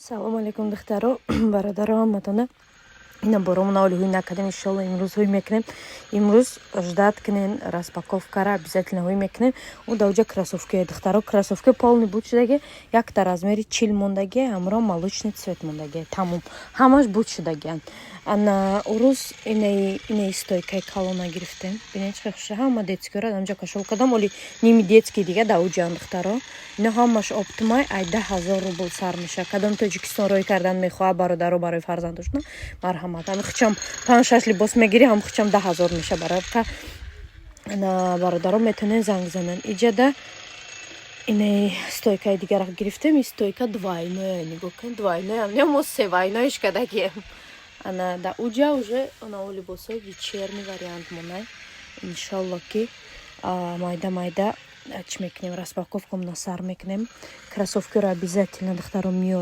Салом алейкум духтаро, бародаро, матона. Ина боромона олиҳои накардем, иншалло имрӯз ҳӯй мекунем. Имрӯз ждат кунен, распаковкара обязательно ҳӯй мекунем. У даоҷа кроссовки духтаро, кроссовки полный буд шудаги, якта размери 40 мондаги, ҳамро молочный цвет мондаги. Тамом. Ҳамаш буд шудагиан. Ана урӯз инаи стойкаи калона гирифтем. Бинед чӣ хуша ҳама детскиёра дамҷа кашол кардам, оли ними детский дига даоҷаан духтаро. Ино ҳамаш оптимай ай 10,000 рубл сар меша. Кадом Тоҷикистон рой кардан мехоҳад бародаро барои фарзандошона марҳамат. Ами хичам 5-6 либос мегири, ҳам хичам 10,000 меша барака. Ана бародаро метонен занг занен. Иҷада инаи стойкаи дигара гирифтем. И стойка двойная, нигоҳ кун, двойная. Немо севайноиш кадагием. Ана да уҷа уже ана либосои вечерний вариант монай. Иншалло ки майда чӣ мекунем, распаковкамона сар мекунем. Кроссовкиро обязательно духтаро меёрам.